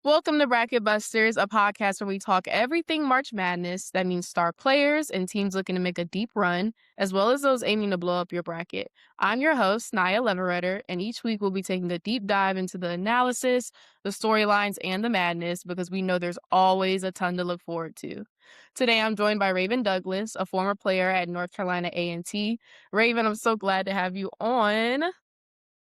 Welcome to Bracket Busters, a podcast where we talk everything March Madness. That means star players and teams looking to make a deep run, as well as those aiming to blow up your bracket. I'm your host, Nyah Leveretter, and each week we'll be taking a deep dive into the analysis, the storylines, and the madness because we know there's always a ton to look forward to. Today I'm joined by Reiven Douglas, a former player at North Carolina A&T. Raven, I'm so glad to have you on.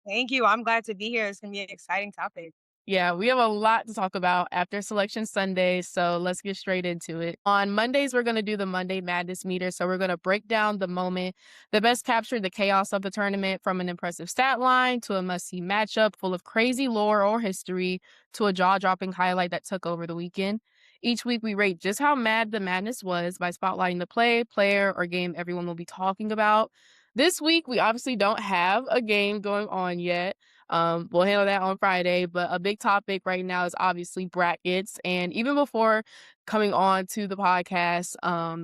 Thank you. I'm glad to be here. It's gonna be an exciting topic. Yeah, we have a lot to talk about after Selection Sunday, so let's get straight into it. On Mondays, we're going to do the Monday Madness meter. So we're going to break down the moment that best captured the chaos of the tournament, from an impressive stat line to a must-see matchup full of crazy lore or history to a jaw-dropping highlight that took over the weekend. Each week, we rate just how mad the madness was by spotlighting the play, player, or game everyone will be talking about. This week, we obviously don't have a game going on yet. We'll handle that on Friday, but a big topic right now is obviously brackets. And even before coming on to the podcast,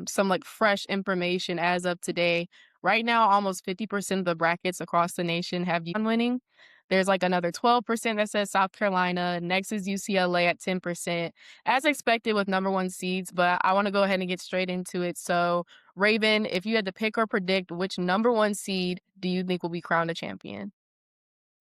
some like fresh information as of today. Right now, almost 50% of the brackets across the nation have UConn winning. There's like another 12% that says South Carolina. Next is UCLA at 10%, as expected with number one seeds. But I want to go ahead and get straight into it. So, Raven, if you had to pick or predict which number one seed do you think will be crowned a champion?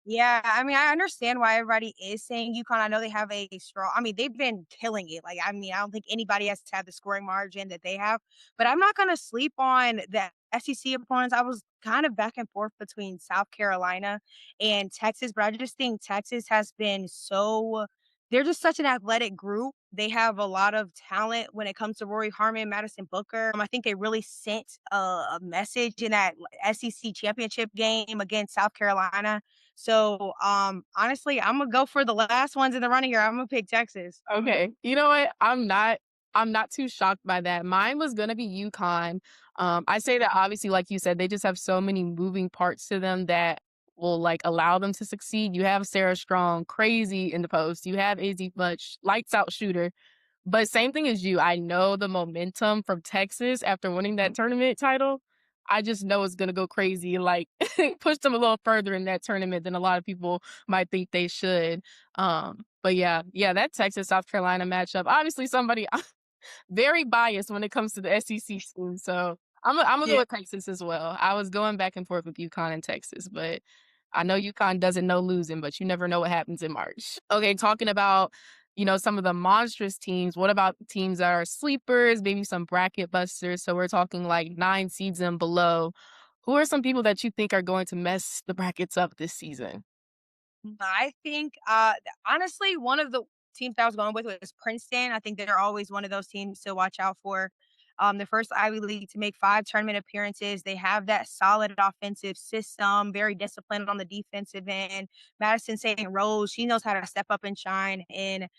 Yeah, I mean, I understand why everybody is saying UConn. I know they have a strong. I mean, they've been killing it. Like, I mean, I don't think anybody has to have the scoring margin that they have. But I'm not gonna sleep on the SEC opponents. I was kind of back and forth between South Carolina and Texas, but I just think Texas has been so. They're just such an athletic group. They have a lot of talent when it comes to Rory Harmon, Madison Booker. I think they really sent a message in that SEC championship game against South Carolina. So, honestly, I'm gonna go for the last ones in the running here. I'm gonna pick Texas. Okay. You know what? I'm not too shocked by that. Mine was gonna be UConn. I say that obviously, like you said, they just have so many moving parts to them that will like allow them to succeed. You have Sarah Strong, crazy in the post. You have AZ Butch, lights out shooter. But same thing as you, I know the momentum from Texas after winning that tournament title. I just know it's gonna go crazy and like push them a little further in that tournament than a lot of people might think they should. But yeah, that Texas South Carolina matchup. Obviously, somebody very biased when it comes to the SEC team. So I'm gonna go Yeah. with Texas as well. I was going back and forth with UConn and Texas, but I know UConn doesn't know losing, but you never know what happens in March. Okay, talking about some of the monstrous teams. What about teams that are sleepers, maybe some bracket busters? So we're talking like 9 seeds and below. Who are some people that you think are going to mess the brackets up this season? I think, honestly, one of the teams that I was going with was Princeton. I think they're always one of those teams to watch out for. The first Ivy League to make 5 tournament appearances. They have that solid offensive system, very disciplined on the defensive end. Madison St. Rose, she knows how to step up and shine in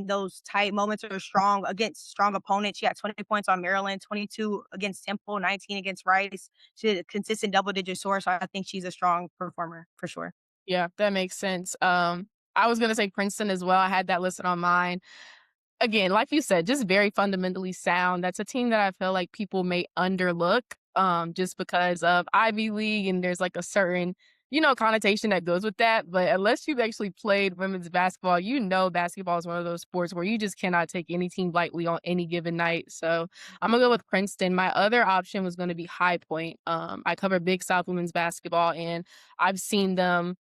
those tight moments or strong against strong opponents. She had 20 points on Maryland, 22 against Temple, 19 against Rice. She had a consistent double digit score. So I think she's a strong performer for sure. Yeah, that makes sense. I was gonna say Princeton as well. I had that listed on mine. Again, like you said, just very fundamentally sound. That's a team that I feel like people may underlook, just because of Ivy League and there's like a certain, connotation that goes with that. But unless you've actually played women's basketball, basketball is one of those sports where you just cannot take any team lightly on any given night. So I'm gonna go with Princeton. My other option was gonna be High Point. I cover Big South women's basketball and I've seen them,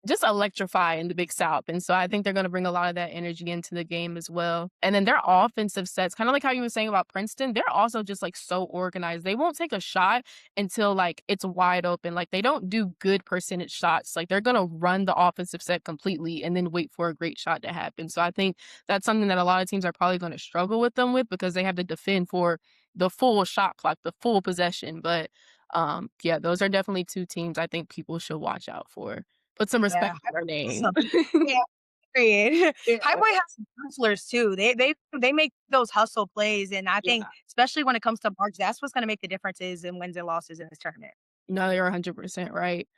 just electrify in the Big South, and so I think they're gonna bring a lot of that energy into the game as well. And then their offensive sets, kinda like how you were saying about Princeton, they're also just, like, so organized. They won't take a shot until, like, it's wide open. Like, they don't do good percentage shots. Like, they're gonna run the offensive set completely and then wait for a great shot to happen. So I think that's something that a lot of teams are probably gonna struggle with them with because they have to defend for the full shot clock, the full possession. But, yeah, those are definitely 2 teams I think people should watch out for. Put some Yeah, respect on their name. awesome. Yeah, period. Yeah, High Point has some hustlers too. They make those hustle plays, and I think yeah. especially when it comes to March, that's what's gonna make the differences in wins and losses in this tournament. No, you're 100% right.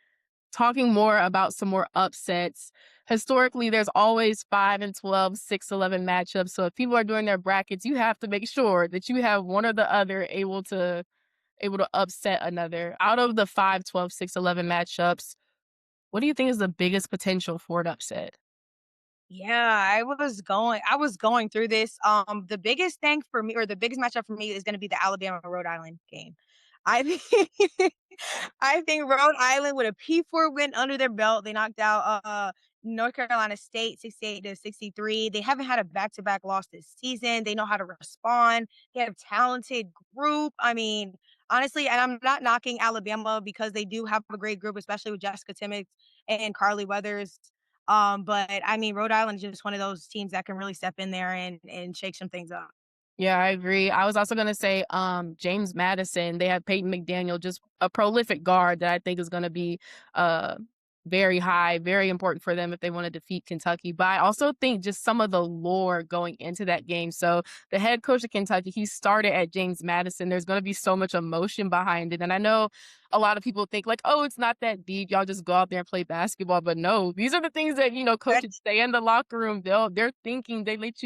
Talking more about some more upsets. Historically, there's always 5 and 12, 6-11 matchups, so if people are doing their brackets, you have to make sure that you have one or the other able to upset another. Out of the 5, 12, 6, 11 matchups, what do you think is the biggest potential for an upset? Yeah, I was going through this. The biggest thing for me or the biggest matchup for me is gonna be the Alabama Rhode Island game. I think I think Rhode Island with a P4 win under their belt, they knocked out North Carolina State 68 to 63. They haven't had a back-to-back loss this season. They know how to respond. They have a talented group. I mean, honestly, and I'm not knocking Alabama because they do have a great group, especially with Jessica Timmons and Carly Weathers. But I mean, Rhode Island is just one of those teams that can really step in there and shake some things up. Yeah, I agree. I was also gonna say, James Madison. They have Peyton McDaniel, just a prolific guard that I think is gonna be uh very high, very important for them if they want to defeat Kentucky. But I also think just some of the lore going into that game. So the head coach of Kentucky, he started at James Madison. There's gonna be so much emotion behind it. And I know a lot of people think like, oh, it's not that deep. Y'all just go out there and play basketball. But no, these are the things that, coaches That's say in the locker room. They're thinking, they let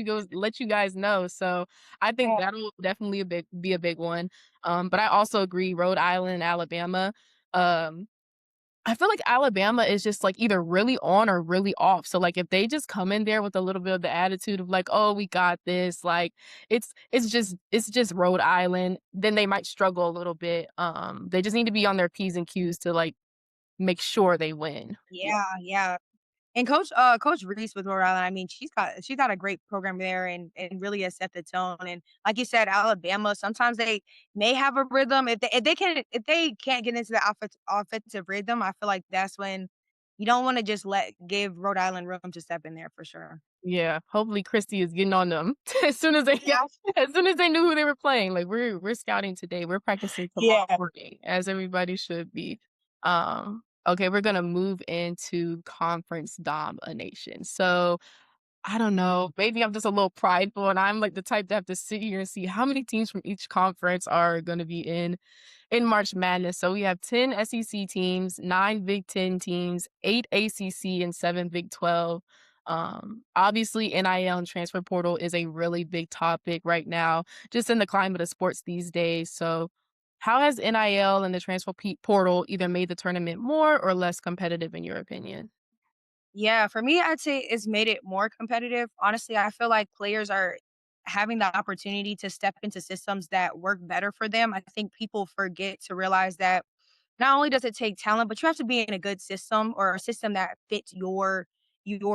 you guys know. So I think yeah, that'll definitely be a big one. But I also agree, Rhode Island and Alabama. Um, I feel like Alabama is just like either really on or really off. So like if they just come in there with a little bit of the attitude of like, oh, we got this, like it's just Rhode Island, then they might struggle a little bit. They just need to be on their P's and Q's to like make sure they win. Yeah. yeah. And Coach Reese with Rhode Island, I mean, she's got a great program there and really has set the tone. And like you said, Alabama, sometimes they may have a rhythm. If they can't get into the offensive rhythm, I feel like that's when you don't want to just give Rhode Island room to step in there for sure. Yeah, hopefully Christy is getting on them as soon as they Yeah. as soon as they knew who they were playing. Like we're scouting today. We're practicing tomorrow Yeah. morning, as everybody should be. Okay, we're gonna move into conference domination. So I don't know. Maybe I'm just a little prideful, and I'm like the type to have to sit here and see how many teams from each conference are gonna be in March Madness. So we have 10 SEC teams, 9 Big 10 teams, 8 ACC, and 7 Big 12. Obviously, NIL and transfer portal is a really big topic right now, just in the climate of sports these days. So, how has NIL and the portal either made the tournament more or less competitive, in your opinion? Yeah, for me, I'd say it's made it more competitive. Honestly, I feel like players are having the opportunity to step into systems that work better for them. I think people forget to realize that not only does it take talent, but you have to be in a good system or a system that fits your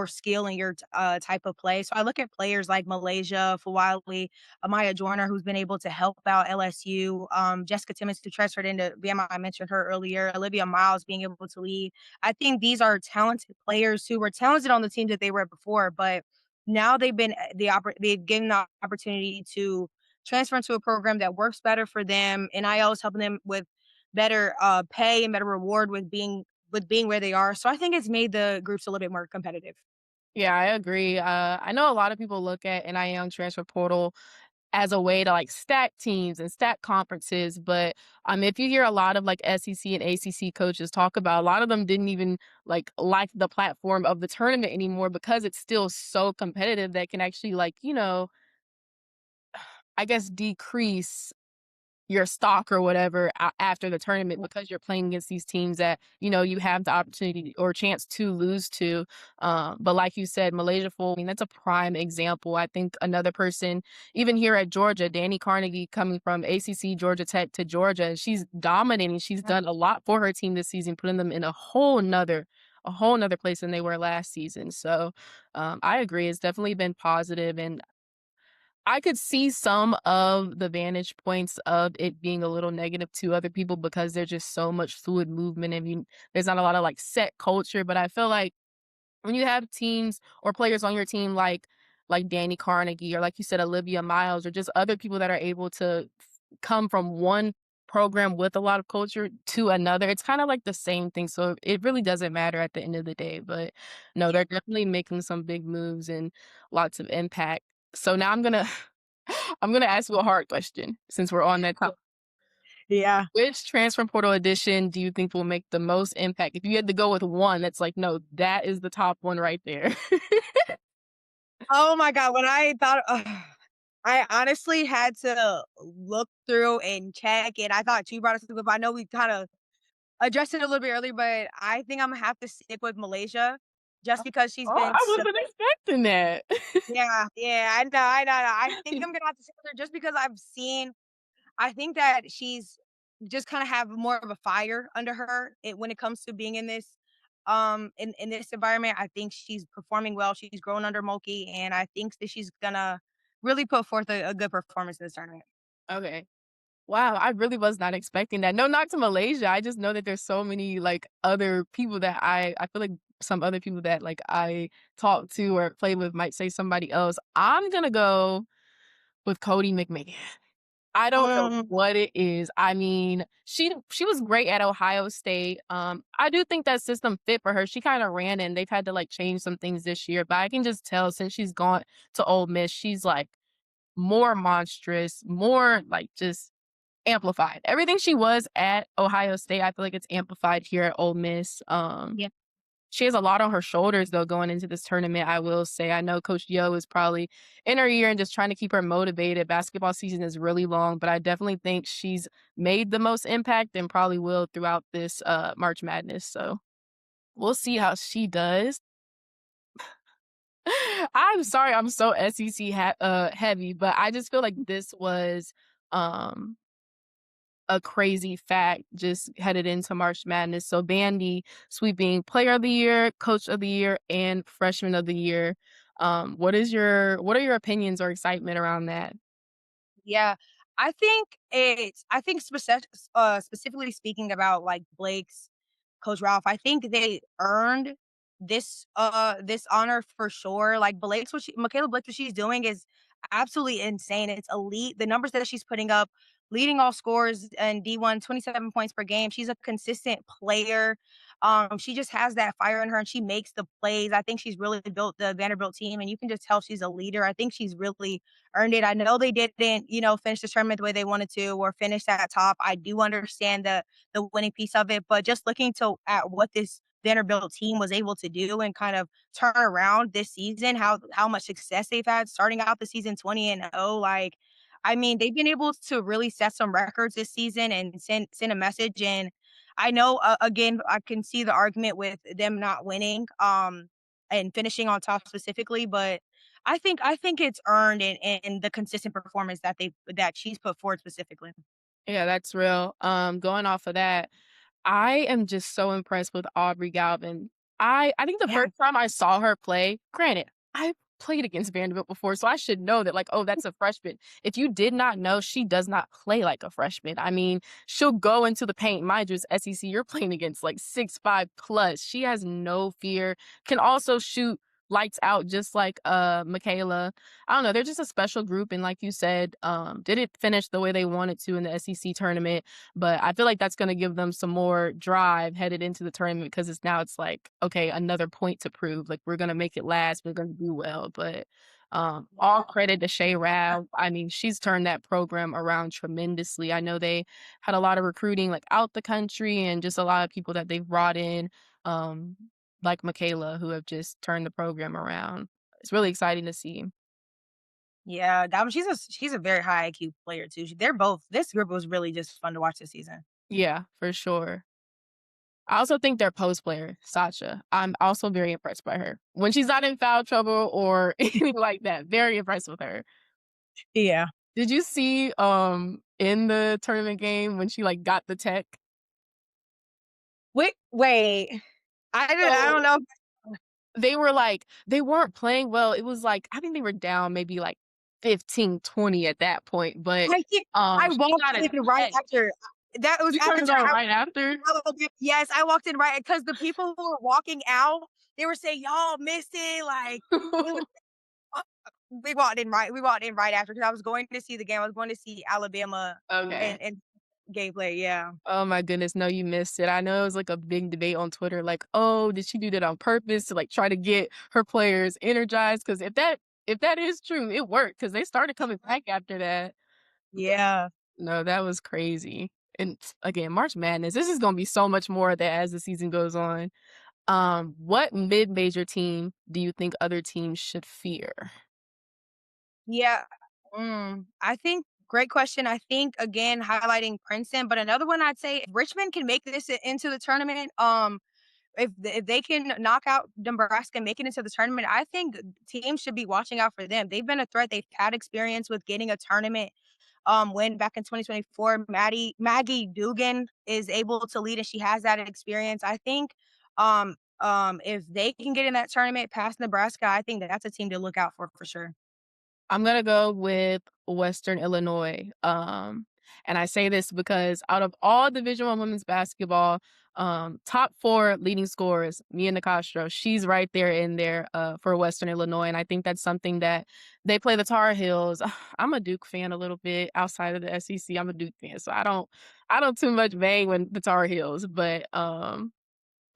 skill and your type of play. So I look at players like Malaysia, Fawali, Amaya Joyner, who's been able to help out LSU, Jessica Timmons, who transferred into Bama. I mentioned her earlier. Olivia Miles being able to lead. I think these are talented players who were talented on the teams that they were before, but now they've given the opportunity to transfer into a program that works better for them. NIL is helping them with better pay and better reward with being where they are. So I think it's made the groups a little bit more competitive. Yeah, I agree. I know a lot of people look at NIL and transfer portal as a way to like stack teams and stack conferences. But if you hear a lot of like SEC and ACC coaches talk about, a lot of them didn't even like the platform of the tournament anymore because it's still so competitive that can actually I guess decrease your stock or whatever after the tournament because you're playing against these teams that you have the opportunity or chance to lose to. But like you said, Malaysia Full, I mean, that's a prime example. I think another person, even here at Georgia, Danny Carnegie, coming from ACC Georgia Tech to Georgia, she's dominating. She's done a lot for her team this season, putting them in a whole nother place than they were last season. So I agree. It's definitely been positive, and I could see some of the vantage points of it being a little negative to other people because there's just so much fluid movement and there's not a lot of like set culture. But I feel like when you have teams or players on your team like Danny Carnegie or like you said, Olivia Miles or just other people that are able to come from one program with a lot of culture to another, it's kind of like the same thing. So it really doesn't matter at the end of the day. But no, they're definitely making some big moves and lots of impact. So now I'm gonna ask you a hard question since we're on that topic. Yeah. Which transfer portal edition do you think will make the most impact? If you had to go with one, that's like, no, that is the top one right there. Oh my god, when I thought I honestly had to look through and check, and I thought you brought us up. I know we kinda addressed it a little bit earlier, but I think Imma have to stick with Malaysia just because she's Oh, been I so wasn't expecting expecting that. Yeah, yeah, I know. I think I'm gonna have to sit with her just because I think that she's just kinda have more of a fire under her when it comes to being in this, in this environment. I think she's performing well, she's growing under Mulkey, and I think that she's gonna really put forth a good performance in this tournament. Okay. Wow, I really was not expecting that. No knock to Malaysia, I just know that there's so many, like, other people that I feel like some other people that, like, I talk to or play with might say somebody else. I'm gonna go with Cody McMahon. I don't know Mm, what it is. I mean, she was great at Ohio State. I do think that system fit for her. She kinda ran and they've had to, like, change some things this year, but I can just tell since she's gone to Ole Miss, she's, like, more monstrous, more, like, just amplified. Everything she was at Ohio State, I feel like it's amplified here at Ole Miss. yeah. She has a lot on her shoulders though going into this tournament, I will say. I know Coach Yo is probably in her ear and just trying to keep her motivated. Basketball season is really long, but I definitely think she's made the most impact and probably will throughout this March Madness. So we'll see how she does. I'm sorry, I'm so SEC heavy, but I just feel like this was um a crazy fact just headed into March Madness. So Bandy sweeping Player of the Year, Coach of the Year, and Freshman of the Year. What are your opinions or excitement around that? Yeah, I think specifically speaking about, like, Blake's Coach Ralph, I think they earned this honor for sure. Like, Blake's what she Michaela Blake, what she's doing is absolutely insane. It's elite. The numbers that she's putting up, leading all scorers in D1, 27 points per game. She's a consistent player. She just has that fire in her and she makes the plays. I think she's really built the Vanderbilt team, and you can just tell she's a leader. I think she's really earned it. I know they didn't, finish the tournament the way they wanted to or finish at top. I do understand the winning piece of it, but just looking to at what this Vanderbilt team was able to do and kind of turn around this season, how much success they've had starting out the season 20-0. Like, I mean, they've been able to really set some records this season and send a message. And I know, again, I can see the argument with them not winning, and finishing on top specifically, but I think it's earned in the consistent performance that she's put forward specifically. Yeah, that's real. Going off of that, I am just so impressed with Aubrey Galvin. I think the Yeah. first time I saw her play, granted, I played against Vanderbilt before, so I should know that, like, oh, that's a freshman. If you did not know, she does not play like a freshman. I mean, she'll go into the paint. Mind you, it's SEC, you're playing against like 6'5" plus. She has no fear, can also shoot lights out just like Michaela. I don't know, they're just a special group. And like you said, didn't finish the way they wanted to in the SEC tournament. But I feel like that's gonna give them some more drive headed into the tournament because it's like, okay, another point to prove. Like we're gonna make it last, we're gonna do well. But all credit to Shay Rao. I mean, she's turned that program around tremendously. I know they had a lot of recruiting like out the country and just a lot of people that they've brought in, um, like Michaela, who have just turned the program around. It's really exciting to see. Yeah, she's a very high IQ player too. They're both this group was really just fun to watch this season. Yeah, for sure. I also think their post player, Sasha, I'm also very impressed by her. When she's not in foul trouble or anything like that, very impressed with her. Yeah. Did you see, in the tournament game when she, like, got the tech? Wait. I don't So, know. they weren't playing well. It was like, I think they were down maybe, like, 15-20 at that point, but, I can't I she walked got a in right tech. after that was You turned it after on right after? yes, I walked in right because the people who were walking out, they were saying, "Y'all missed it," like, we were uh, we walked in right after because I was going to see the game. I was going to see Alabama Okay. and gameplay, yeah. Oh my goodness, no, you missed it. I know it was like a big debate on Twitter, like, "Oh, did she do that on purpose to like try to get her players energized?" Because if that is true, it worked because they started coming back after that. Yeah. No, that was crazy. And again, March Madness, this is gonna be so much more of that as the season goes on. What mid-major team do you think other teams should fear? Yeah. I think great question. I think again highlighting Princeton, but another one I'd say if Richmond can make this into the tournament. if they can knock out Nebraska and make it into the tournament, I think teams should be watching out for them. They've been a threat. They've had experience with getting a tournament win back in 2024. Maggie Dugan is able to lead and she has that experience. I think if they can get in that tournament past Nebraska, I think that that's a team to look out for sure. I'm gonna go with Western Illinois. And I say this because out of all Division One women's basketball, top four leading scorers, Mia Nicastro, she's right there in there for Western Illinois. And I think that's something that they play the Tar Heels. I'm a Duke fan a little bit outside of the SEC. I'm a Duke fan, so I don't too much bang with the Tar Heels, but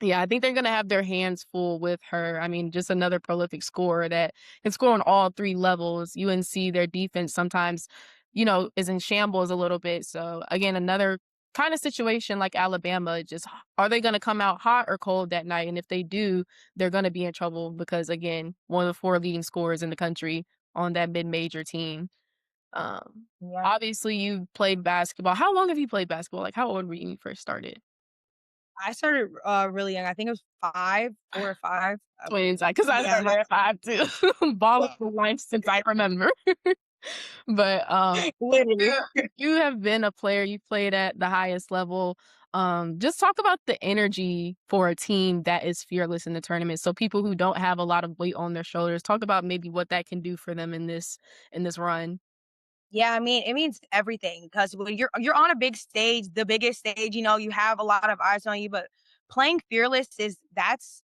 yeah, I think they're gonna have their hands full with her. I mean, just another prolific scorer that can score on all 3 levels. UNC, their defense sometimes, is in shambles a little bit. So again, another kind of situation like Alabama, just are they gonna come out hot or cold that night? And if they do, they're gonna be in trouble because again, one of the 4 leading scorers in the country on that mid-major team. Yeah. Obviously you played basketball. How long have you played basketball? Like how old were you when you first started? I started really young. I think it was 4 or 5. Twins, because I Yeah, started at 5 too. Balling for life since I remember. But, literally. you have been a player, you played at the highest level. Just talk about the energy for a team that is fearless in the tournament. So people who don't have a lot of weight on their shoulders, talk about maybe what that can do for them in this run. Yeah, I mean, it means everything because when you're on a big stage, the biggest stage, you have a lot of eyes on you, but playing fearless is that's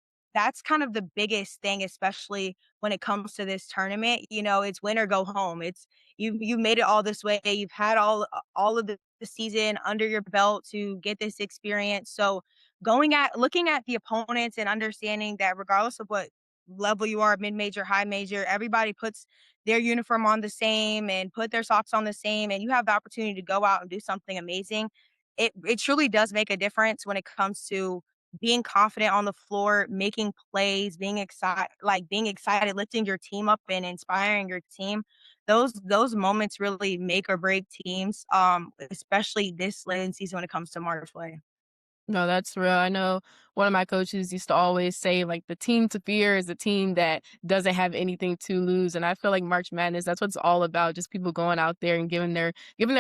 kind of the biggest thing, especially when it comes to this tournament. It's win or go home. It's you made it all this way. You've had all of the season under your belt to get this experience. So looking at the opponents and understanding that regardless of what level you are, mid major, high major, everybody puts their uniform on the same and put their socks on the same, and you have the opportunity to go out and do something amazing. It truly does make a difference when it comes to being confident on the floor, making plays, being excited, lifting your team up and inspiring your team. Those moments really make or break teams, especially this late in season when it comes to March play. No, that's real. I know one of my coaches used to always say, like, the team to fear is a team that doesn't have anything to lose. And I feel like March Madness, that's what it's all about. Just people going out there and giving their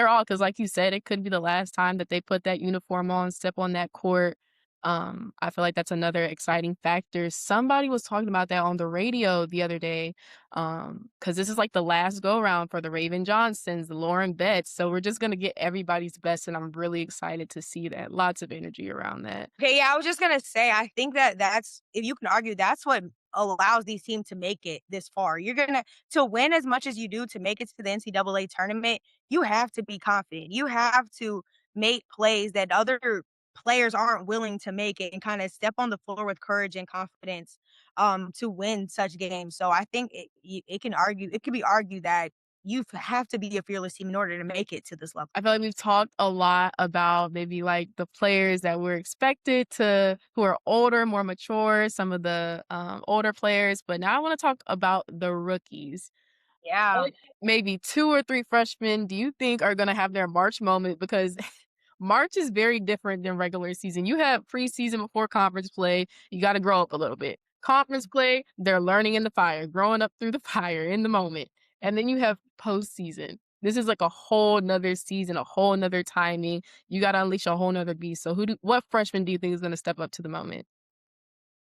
all. Cause like you said, it could be the last time that they put that uniform on, step on that court. I feel like that's another exciting factor. Somebody was talking about that on the radio the other day. Cause this is like the last go round for the Raven Johnsons, the Lauren Betts. So we're just gonna get everybody's best, and I'm really excited to see that. Lots of energy around that. Okay, yeah, I was just gonna say, I think that that's if you can argue, that's what allows these teams to make it this far. You're gonna to win as much as you do to make it to the NCAA tournament, you have to be confident. You have to make plays that other players aren't willing to make it and kind of step on the floor with courage and confidence to win such games. So I think it can be argued that you have to be a fearless team in order to make it to this level. I feel like we've talked a lot about maybe like the players that we're expected to who are older, more mature, some of the older players, but now I want to talk about the rookies. Yeah. What maybe 2 or 3 freshmen do you think are gonna have their March moment? Because March is very different than regular season. You have preseason before conference play, you gotta grow up a little bit. Conference play, they're learning in the fire, growing up through the fire in the moment. And then you have postseason. This is like a whole 'nother season, a whole 'nother timing. You gotta unleash a whole 'nother beast. So what freshman do you think is gonna step up to the moment?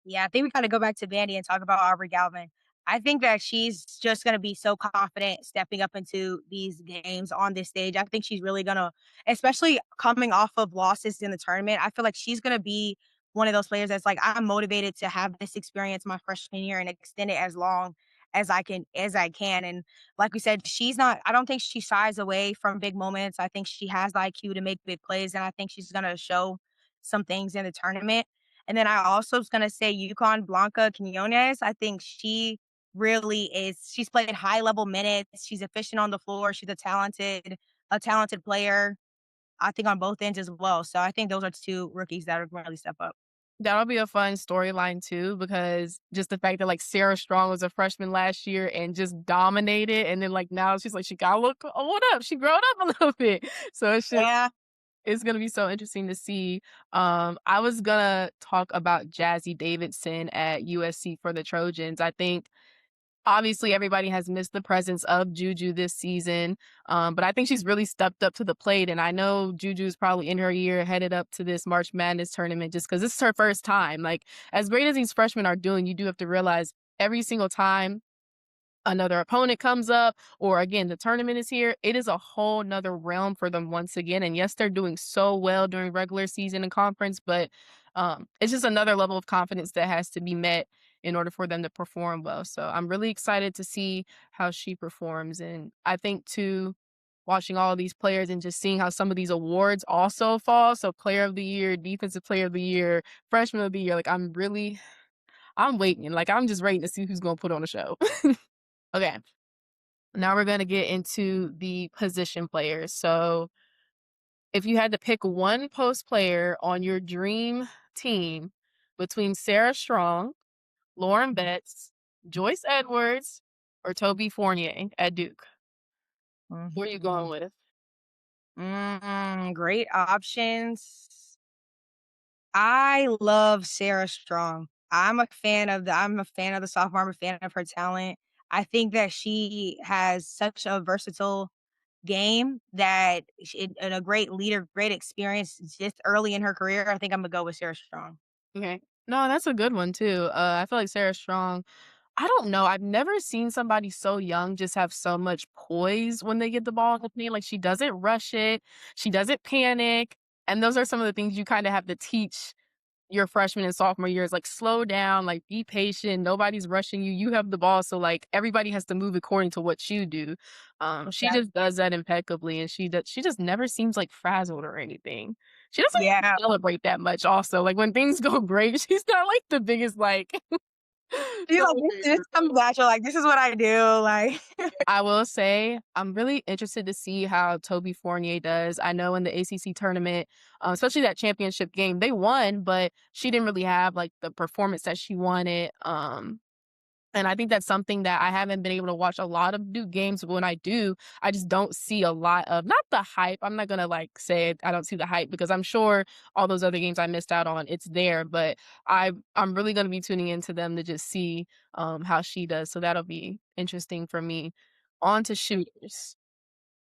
Yeah, I think we gotta go back to Vandy and talk about Aubrey Galvin. I think that she's just gonna be so confident stepping up into these games on this stage. I think she's really gonna especially coming off of losses in the tournament, I feel like she's gonna be one of those players that's like, "I'm motivated to have this experience my freshman year and extend it as long as I can," and like we said, she's not I don't think she shies away from big moments. I think she has the IQ to make big plays, and I think she's gonna show some things in the tournament. And then I also was gonna say UConn Blanca Quinones. I think she's played high level minutes. She's efficient on the floor. She's a talented player, I think on both ends as well. So I think those are 2 rookies that are gonna really step up. That'll be a fun storyline too, because just the fact that like Sarah Strong was a freshman last year and just dominated, and then like now she's like she got to look what up, she grown up a little bit. So Yeah. It's gonna be so interesting to see. I was gonna talk about Jazzy Davidson at USC for the Trojans. I think obviously everybody has missed the presence of Juju this season, but I think she's really stepped up to the plate. And I know Juju's probably in her year headed up to this March Madness tournament just because this is her first time. Like, as great as these freshmen are doing, you do have to realize every single time another opponent comes up or again the tournament is here, it is a whole nother realm for them once again. And yes, they're doing so well during regular season and conference, but it's just another level of confidence that has to be met in order for them to perform well. So I'm really excited to see how she performs. And I think too, watching all of these players and just seeing how some of these awards also fall, so player of the year, defensive player of the year, freshman of the year, like I'm waiting, like I'm just waiting to see who's going to put on a show. Okay, now we're going to get into the position players. So, if you had to pick one post player on your dream team between Sarah Strong, Lauren Betts, Joyce Edwards, or Toby Fournier at Duke, who are you going Mhm. with? Great options. I love Sarah Strong. I'm a fan of the sophomore, I'm a fan of her talent. I think that she has such a versatile game that and a great leader, great experience just early in her career. I think I'm gonna go with Sarah Strong. Okay. No, that's a good one too. I feel like Sarah Strong, I don't know. I've never seen somebody so young just have so much poise when they get the ball in the paint. Like she doesn't rush it, she doesn't panic. And those are some of the things you kind of have to teach your freshman and sophomore years. Like slow down, like be patient. Nobody's rushing you. You have the ball. So like everybody has to move according to what you do. She Exactly. just does that impeccably and she just never seems like frazzled or anything. She doesn't even Yeah. celebrate that much also. Like when things go great, she's not like the biggest like She's like, this celebrator. comes natural, like, this is what I do, like I will say I'm really interested to see how Toby Fournier does. I know in the ACC tournament, especially that championship game, they won, but she didn't really have like the performance that she wanted. And I think that's something that I haven't been able to watch a lot of Duke games. But when I do, I just don't see a lot of not the hype. I'm not gonna like say I don't see the hype because I'm sure all those other games I missed out on, it's there. But I'm really gonna be tuning into them to just see how she does. So that'll be interesting for me. On to shooters.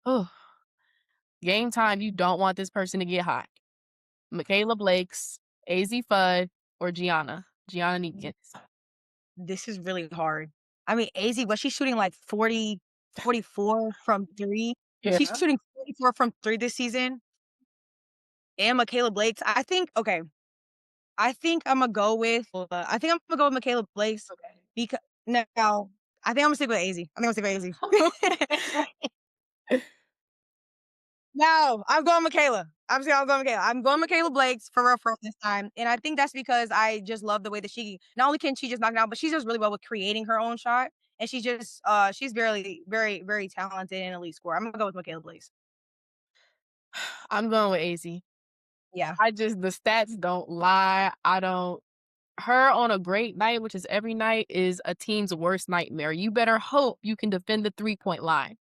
Oh, game time. You don't want this person to get hot. Michaela Blake's, AZ Fudd, or Gianna Neekins. this is really hard. I mean, AZ, was she shooting like 44 from 3? She's Yeah. shooting 44 from 3 this season, and Michaela Blake's I think I think I'm gonna go with Michaela Blake's Okay. because no, I think I'm gonna stick with AZ. I think I'm gonna stick with AZ. No, I'm going Michaela. I'm going Michaela. I'm going Michaela Blake's for real this time, and I think that's because I just love the way that she not only can she just knock it down, but she does really well with creating her own shot, and she's very talented and elite scorer. I'm gonna go with Michaela Blake's. I'm going with AZ. Yeah, I just the stats don't lie. I don't her on a great night, which is every night, is a team's worst nightmare. You better hope you can defend the three-point line.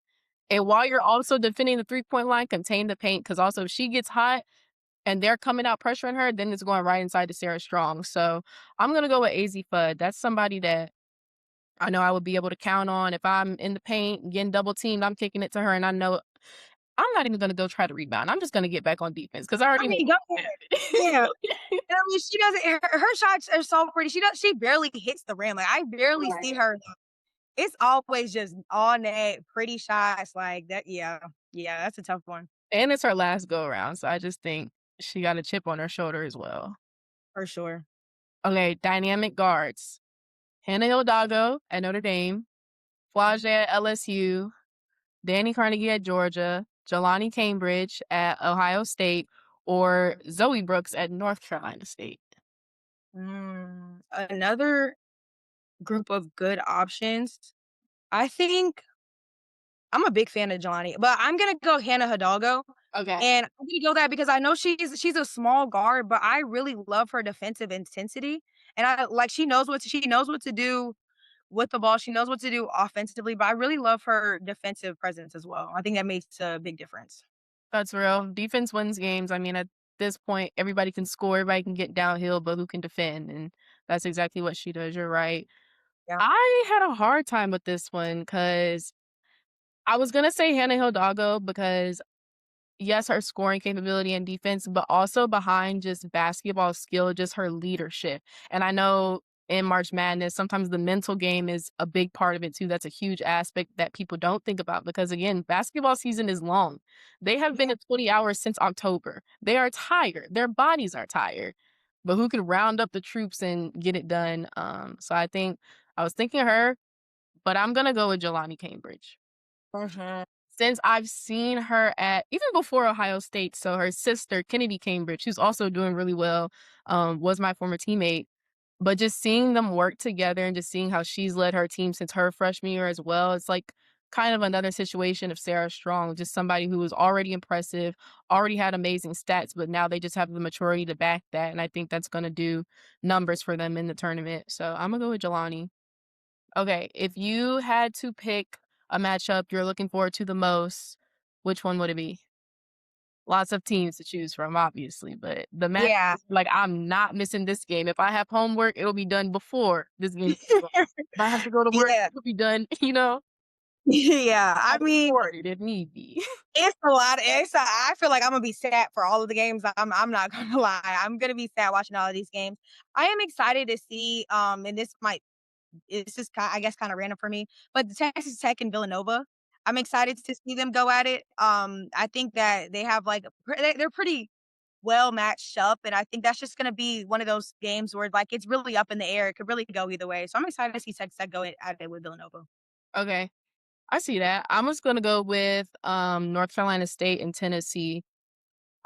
And while you're also defending the three-point line, contain the paint because also if she gets hot and they're coming out pressuring her, then it's going right inside to Sarah Strong. So I'm gonna go with AZ Fudd. That's somebody that I know I would be able to count on. If I'm in the paint getting double teamed, I'm kicking it to her, and I know I'm not even gonna go try to rebound. I'm just gonna get back on defense because I I already know mean, go what's ahead. gonna Yeah, happen. and I mean, she doesn't. Her shots are so pretty. She barely hits the rim. Like I barely see Right. her. It's always just on net, pretty shots like that. Yeah, yeah, that's a tough one And it's her last go around, so I just think she got a chip on her shoulder as well. for sure. Okay, dynamic guards. Hannah Hidalgo at Notre Dame, Flau'jae at LSU, Danny Carnegie at Georgia, Jelani Cambridge at Ohio State, or Zoe Brooks at North Carolina State. Another group of good options. I think I'm a big fan of Johnny, but I'm gonna go Hannah Hidalgo, Okay. and I'm gonna go that because I know she's a small guard, but I really love her defensive intensity, and I like she knows what to do with the ball. She knows what to do offensively, but I really love her defensive presence as well. I think that makes a big difference. That's real. Defense wins games. I mean, at this point, everybody can score, everybody can get downhill, but who can defend? And that's exactly what she does. You're right. Yeah. I had a hard time with this one because I was gonna say Hannah Hidalgo because yes, her scoring capability and defense, but also behind just basketball skill, just her leadership. And I know in March Madness, sometimes the mental game is a big part of it too. That's a huge aspect that people don't think about because again, basketball season is long. They have been Yeah. at 20 hours since October. They are tired. Their bodies are tired. But who can round up the troops and get it done? So I think I was thinking her, but I'm gonna go with Jelani Cambridge. Mhm. Since I've seen her at even before Ohio State, so her sister, Kennedy Cambridge, who's also doing really well, was my former teammate. But just seeing them work together and just seeing how she's led her team since her freshman year as well, it's like kind of another situation of Sarah Strong, just somebody who was already impressive, already had amazing stats, but now they just have the maturity to back that. And I think that's going to do numbers for them in the tournament. So I'm going to go with Jelani. Okay, if you had to pick a matchup you're looking forward to the most, which one would it be? Lots of teams to choose from, obviously, but the match Yeah. like, I'm not missing this game. If I have homework, it'll be done before this game. If I have to go to work, Yeah. it'll be done, you know, Yeah. I mean, before it if need be. it's a lot. I feel like I'm gonna be sad for all of the games. I'm not gonna lie. I'm gonna be sad watching all of these games. I am excited to see. And this might it's just I guess kind of random for me, but the Texas Tech and Villanova. I'm excited to see them go at it. I think that they have like they're pretty well matched up, and I think that's just gonna be one of those games where like it's really up in the air. It could really go either way. So I'm excited to see Texas Tech go at it with Villanova. Okay, I see that. I'm just gonna go with, North Carolina State and Tennessee.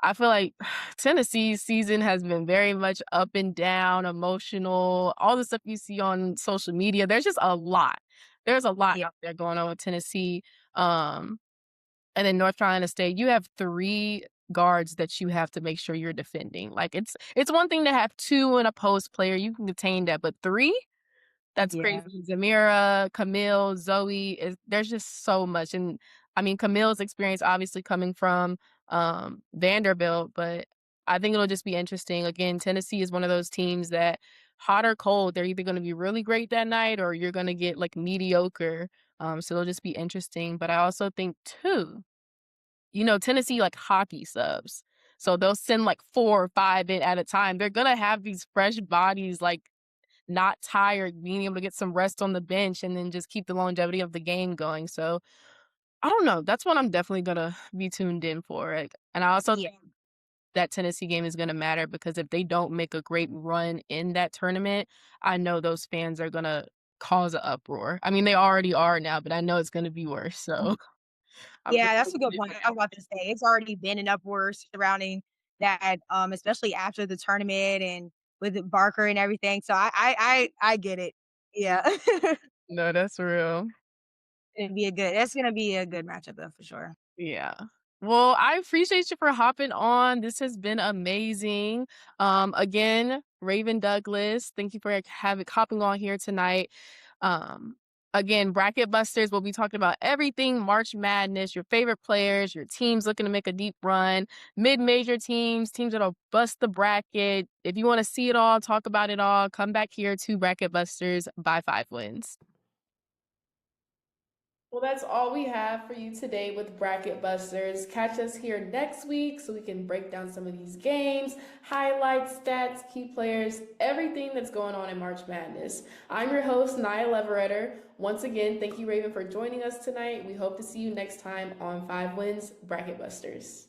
I feel like Tennessee's season has been very much up and down, emotional, all the stuff you see on social media. There's just a lot. There's a lot Yeah. out there going on with Tennessee. Um, and then North Carolina State, you have 3 guards that you have to make sure you're defending. Like it's one thing to have 2 in a post player, you can contain that, but 3? That's Yeah. crazy. Zamira, Camille, Zoe is there's just so much. And I mean, Camille's experience obviously coming from Vanderbilt, but I think it'll just be interesting. Again, Tennessee is one of those teams that hot or cold, they're either going to be really great that night or you're going to get like mediocre. So it'll just be interesting. But I also think too, Tennessee like hockey subs. So they'll send like 4 or 5 in at a time. They're gonna have these fresh bodies like not tired, being able to get some rest on the bench and then just keep the longevity of the game going. So I don't know. That's what I'm definitely gonna be tuned in for. Like, and I also Yeah. think that Tennessee game is gonna matter because if they don't make a great run in that tournament, I know those fans are gonna cause an uproar. I mean, they already are now, but I know it's gonna be worse. So I'm Yeah, really that's a good excited point. for I that was about one. to say it's already been an uproar surrounding that, especially after the tournament and with Barker and everything. So I get it. Yeah. No, that's real. That's gonna be a good matchup though for sure. Yeah. Well, I appreciate you for hopping on. This has been amazing. Again, Raven Douglas, thank you for having hopping on here tonight. Um, again, Bracket Busters, we'll be talking about everything March Madness, your favorite players, your teams looking to make a deep run, mid-major teams, teams that'll bust the bracket. If you want to see it all, talk about it all, come back here to Bracket Busters by 5 wins. Well, that's all we have for you today with Bracket Busters. Catch us here next week so we can break down some of these games, highlights, stats, key players, everything that's going on in March Madness. I'm your host, Nyah Leveretter. Once again, thank you, Raven, for joining us tonight. We hope to see you next time on 5 Wins Bracket Busters.